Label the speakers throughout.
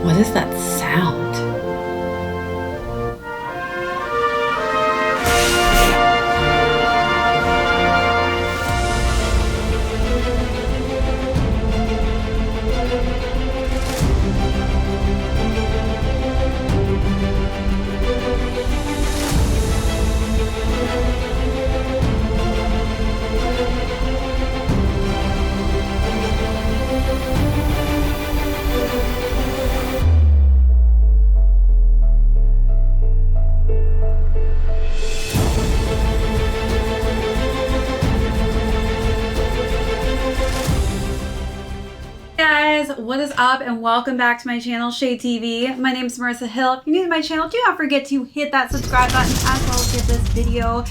Speaker 1: What is that sound? What is up, and welcome back to my channel, ShadeTV. My name is Marissa Hill. If you're new to my channel, do not forget to hit that subscribe button as well as give this video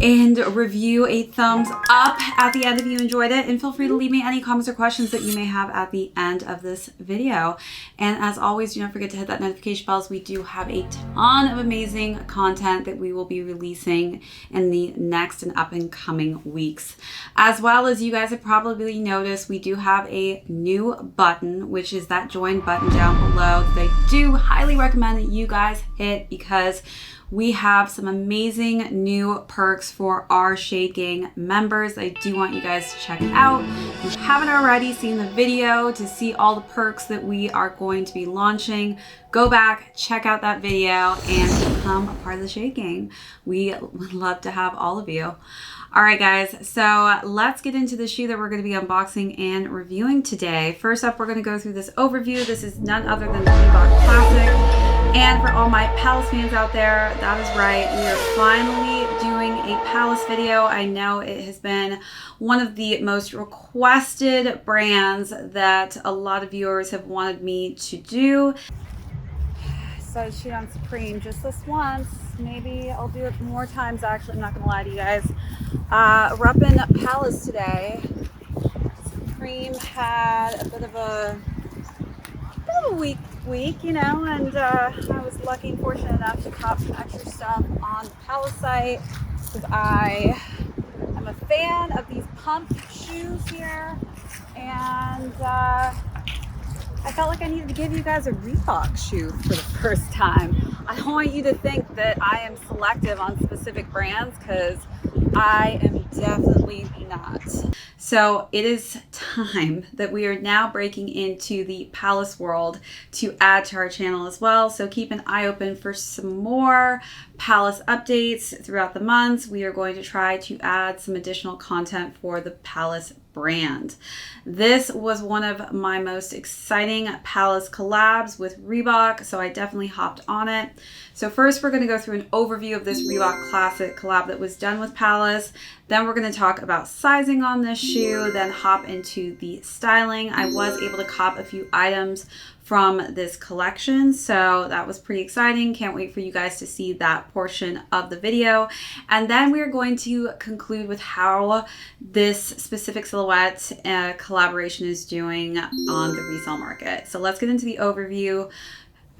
Speaker 1: and review a thumbs up at the end if you enjoyed it, and feel free to leave me any comments or questions that you may have at the end of this video. And as always, do not forget to hit that notification bell, as we do have a ton of amazing content that we will be releasing in the next and up and coming weeks. As well as, you guys have probably noticed, we do have a new button, which is that join button down below that I do highly recommend that you guys hit, because we have some amazing new perks for our Shade Gang members. I do want you guys to check it out. If you haven't already seen the video to see all the perks that we are going to be launching, go back, check out that video, and become a part of the Shade Gang. We would love to have all of you. All right, guys, so let's get into the shoe that we're going to be unboxing and reviewing today. First up, we're going to go through this overview. This is none other than the Reebok Classic. And for all my Palace fans out there, that is right, we are finally doing a Palace video. I know it has been one of the most requested brands that a lot of viewers have wanted me to do. So I shoot on Supreme just this once. Maybe I'll do it more times, actually. I'm not gonna lie to you guys. Repping Palace today. Supreme had a bit of a week, you know, and I was lucky and fortunate enough to cop some extra stuff on the Palace site, because I am a fan of these Pump shoes here, and I felt like I needed to give you guys a Reebok shoe for the first time. I don't want you to think that I am selective on specific brands, because I am definitely not. So it is time that we are now breaking into the Palace world to add to our channel as well. So keep an eye open for some more Palace updates throughout the months. We are going to try to add some additional content for the Palace brand. This was one of my most exciting Palace collabs with Reebok, so I definitely hopped on it. So first, we're going to go through an overview of this Reebok Classic collab that was done with Palace. Then we're going to talk about sizing on this shoe, then hop into the styling. I was able to cop a few items from this collection, so that was pretty exciting. Can't wait for you guys to see that portion of the video. And then we're going to conclude with how this specific silhouette collaboration is doing on the resale market. So let's get into the overview.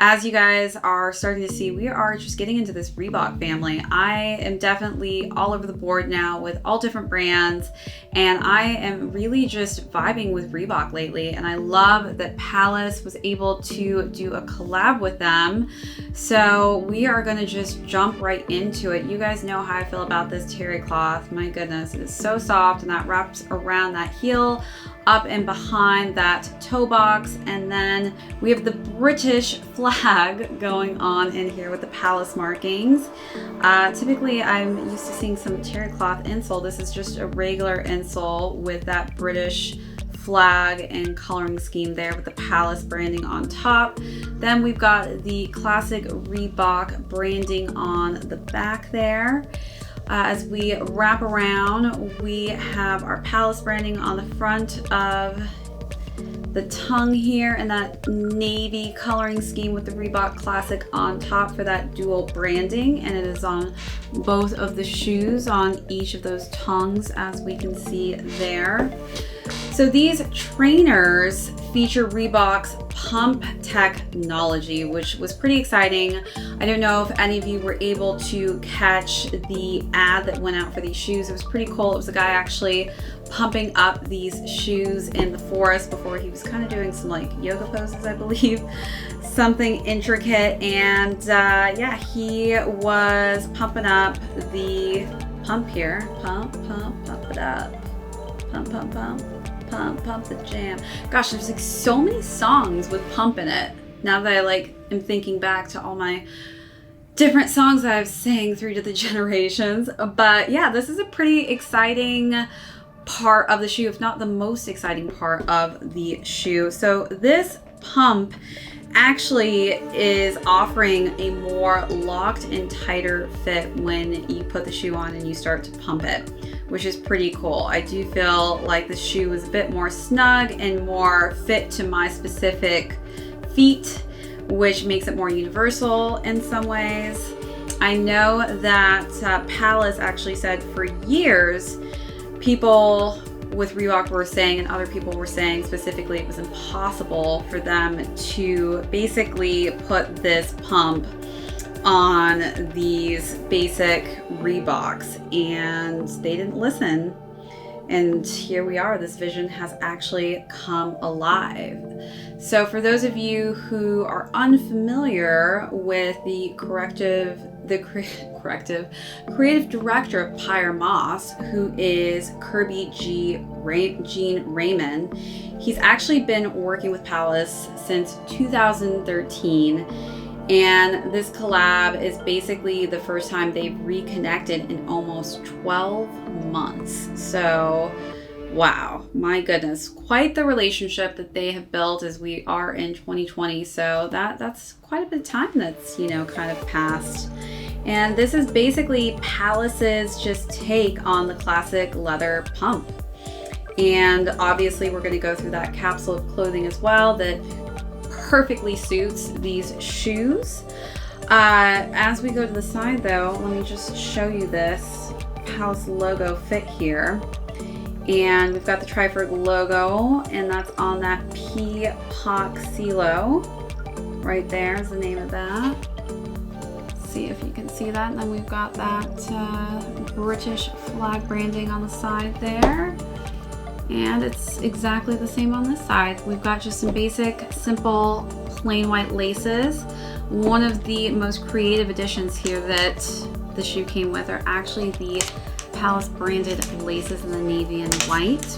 Speaker 1: As you guys are starting to see, we are just getting into this Reebok family. I am definitely all over the board now with all different brands, and I am really just vibing with Reebok lately. And I love that Palace was able to do a collab with them. So we are gonna just jump right into it. You guys know how I feel about this terry cloth. My goodness, it is so soft, and that wraps around that heel, up and behind that toe box. And then we have the British flag going on in here with the Palace markings. Typically I'm used to seeing some terry cloth insole. This is just a regular insole with that British flag and coloring scheme there with the Palace branding on top. Then we've got the classic Reebok branding on the back there. As we wrap around, we have our Palace branding on the front of the tongue here, and that navy coloring scheme with the Reebok Classic on top for that dual branding, and it is on both of the shoes on each of those tongues, as we can see there. So these trainers feature Reebok's Pump technology, which was pretty exciting. I don't know if any of you were able to catch the ad that went out for these shoes. It was pretty cool. It was a guy actually pumping up these shoes in the forest before he was kind of doing some like yoga poses, I believe. Something intricate, and yeah, he was pumping up the pump here. Pump it up. Pump the jam. Gosh, there's like so many songs with pump in it. Now that I like am thinking back to all my different songs that I've sang through to the generations. But yeah, this is a pretty exciting part of the shoe, if not the most exciting part of the shoe. So this pump actually is offering a more locked and tighter fit when you put the shoe on and you start to pump it, which is pretty cool. I do feel like the shoe is a bit more snug and more fit to my specific feet, which makes it more universal in some ways. I know that Palace actually said for years, people with Reebok were saying, and other people were saying specifically, it was impossible for them to basically put this pump on these basic Reeboks, and they didn't listen. And here we are, this vision has actually come alive. So for those of you who are unfamiliar with the creative director of Pyer Moss, who is Kirby Jean Raymond, he's actually been working with Palace since 2013. And this collab is basically the first time they've reconnected in almost 12 months. So, wow, my goodness, quite the relationship that they have built as we are in 2020. So that's quite a bit of time that's, you know, kind of passed. And this is basically Palace's just take on the classic leather pump. And obviously we're going to go through that capsule of clothing as well that perfectly suits these shoes. As we go to the side though, let me just show you this Palace logo fit here. And we've got the Triferg logo, and that's on that Peacock Silo. Right there is the name of that. See if you can see that. And then we've got that British flag branding on the side there. And it's exactly the same on this side. We've got just some basic, simple, plain white laces. One of the most creative additions here that the shoe came with are actually the Palace branded laces in the navy and white.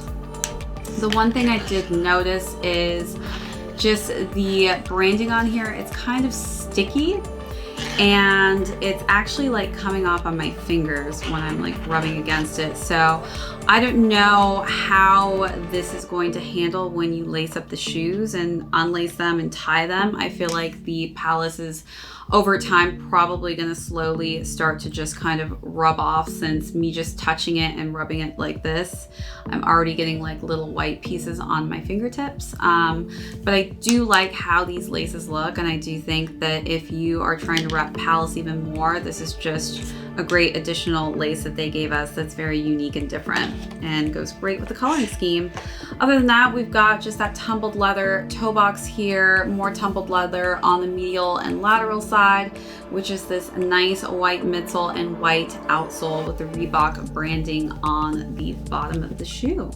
Speaker 1: The one thing I did notice is just the branding on here. It's kind of sticky, and it's actually like coming off on my fingers when I'm like rubbing against it. So I don't know how this is going to handle when you lace up the shoes and unlace them and tie them. I feel like the Palace is over time probably going to slowly start to just kind of rub off, since me just touching it and rubbing it like this, I'm already getting like little white pieces on my fingertips. But I do like how these laces look, and I do think that if you are trying to rep Palace even more, this is just a great additional lace that they gave us that's very unique and different and goes great with the coloring scheme. Other than that, we've got just that tumbled leather toe box here, more tumbled leather on the medial and lateral side, which is this nice white midsole and white outsole with the Reebok branding on the bottom of the shoe.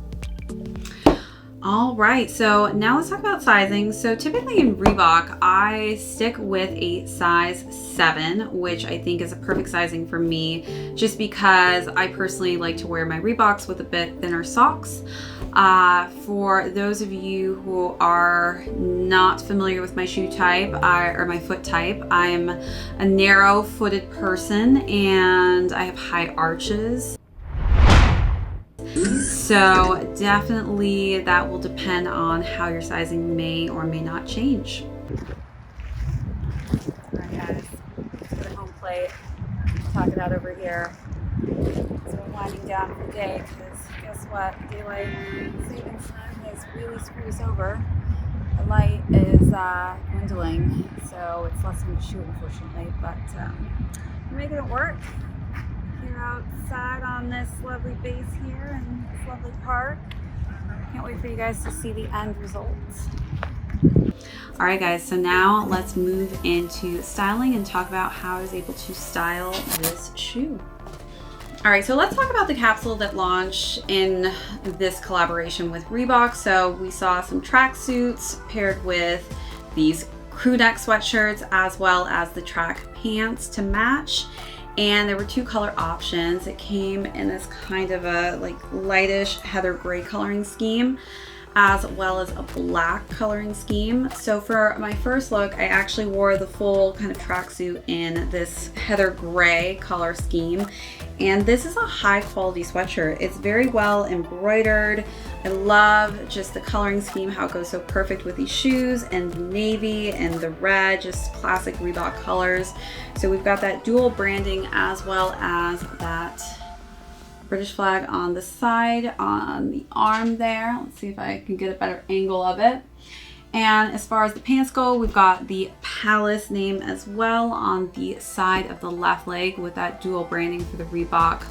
Speaker 1: All right, so now let's talk about sizing. So typically in Reebok, I stick with a size 7, which I think is a perfect sizing for me, just because I personally like to wear my Reeboks with a bit thinner socks. For those of you who are not familiar with my shoe type or my foot type, I'm a narrow-footed person and I have high arches. So definitely that will depend on how your sizing may or may not change. All right, guys, let's go to home plate. Talk it out over here. So we're winding down for the day, because guess what? Daylight savings time has really screwed us over. The light is dwindling, so it's less fun to shoot, unfortunately, but we're making it work. Here outside on this lovely base here in this lovely park. Can't wait for you guys to see the end results. All right, guys, so now let's move into styling and talk about how I was able to style this shoe. All right, so let's talk about the capsule that launched in this collaboration with Reebok. So we saw some tracksuits paired with these crew neck sweatshirts as well as the track pants to match. And there were 2 color options. It came in this kind of a like lightish heather gray coloring scheme, as well as a black coloring scheme. So for my first look, I actually wore the full kind of tracksuit in this heather gray color scheme. And this is a high quality sweatshirt. It's very well embroidered. I love just the coloring scheme, how it goes so perfect with these shoes, and the navy and the red, just classic Reebok colors. So we've got that dual branding as well as that British flag on the side, on the arm there. Let's see if I can get a better angle of it. And as far as the pants go, we've got the Palace name as well on the side of the left leg with that dual branding for the Reebok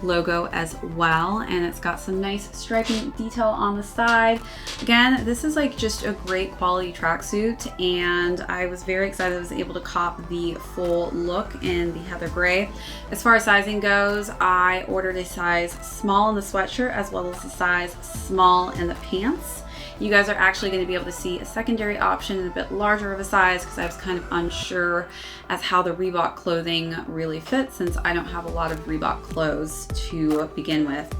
Speaker 1: logo as well. And it's got some nice striping detail on the side. Again, this is like just a great quality tracksuit, and I was very excited I was able to cop the full look in the heather gray. As far as sizing goes, I ordered a size small in the sweatshirt as well as a size small in the pants. You guys are actually going to be able to see a secondary option in a bit larger of a size because I was kind of unsure as how the Reebok clothing really fits, since I don't have a lot of Reebok clothes to begin with.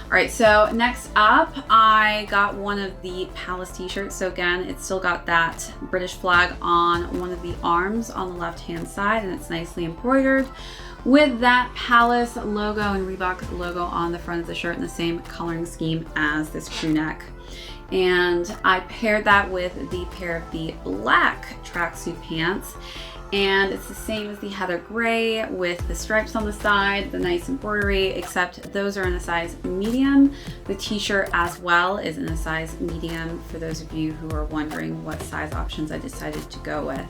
Speaker 1: All right, so next up, I got one of the Palace t-shirts. So again, it's still got that British flag on one of the arms on the left-hand side, and it's nicely embroidered with that Palace logo and Reebok logo on the front of the shirt in the same coloring scheme as this crew neck. And I paired that with the pair of the black tracksuit pants. And it's the same as the heather gray with the stripes on the side, the nice embroidery, except those are in a size medium. The t-shirt as well is in a size medium, for those of you who are wondering what size options I decided to go with.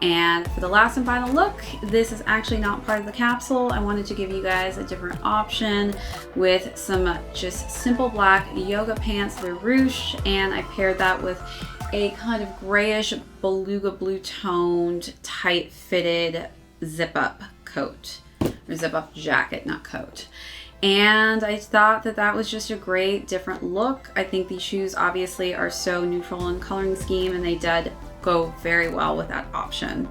Speaker 1: And for the last and final look, this is actually not part of the capsule. I wanted to give you guys a different option with some just simple black yoga pants, they're ruche, and I paired that with a kind of grayish beluga blue toned tight fitted zip up coat, or zip up jacket, not coat. And I thought that that was just a great different look. I think these shoes obviously are so neutral in coloring scheme, and they did go very well with that option.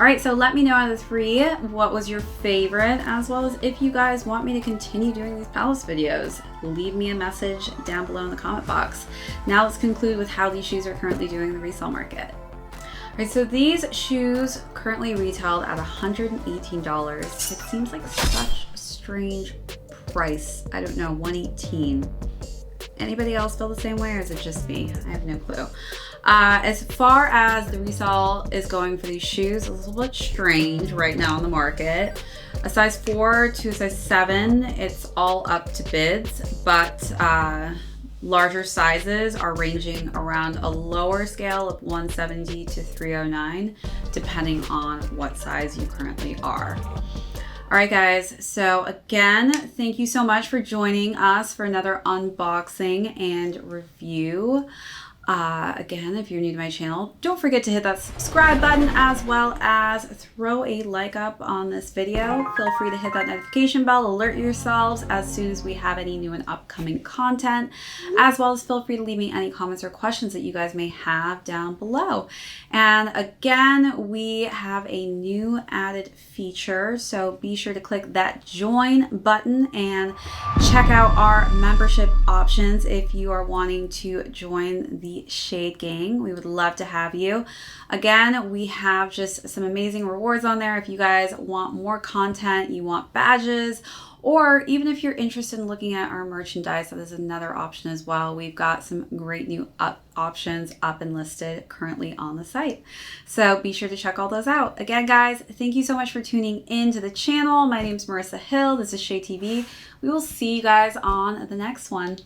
Speaker 1: All right, so let me know out of the 3 what was your favorite, as well as if you guys want me to continue doing these palace videos. Leave me a message down below in the comment box. Now let's conclude with how these shoes are currently doing in the resale market. All right, so these shoes currently retailed at $118. It seems like such a strange price. I don't know, $118. Anybody else feel the same way, or is it just me? I have no clue. As far as the resale is going for these shoes, a little bit strange right now on the market. A size 4 to a size 7, it's all up to bids, but larger sizes are ranging around a lower scale of 170 to 309, depending on what size you currently are. All right, guys, so again, thank you so much for joining us for another unboxing and review. Again, if you're new to my channel, don't forget to hit that subscribe button, as well as throw a like up on this video. Feel free to hit that notification bell, alert yourselves as soon as we have any new and upcoming content, as well as feel free to leave me any comments or questions that you guys may have down below. And again, we have a new added feature, so be sure to click that join button and check out our membership options if you are wanting to join the Shade Gang. We would love to have you. Again, we have just some amazing rewards on there. If you guys want more content, you want badges, or even if you're interested in looking at our merchandise, that is another option as well. We've got some great new options up and listed currently on the site. So be sure to check all those out. Again, guys, thank you so much for tuning in to the channel. My name is Marissa Hill. This is ShadeTV. We will see you guys on the next one.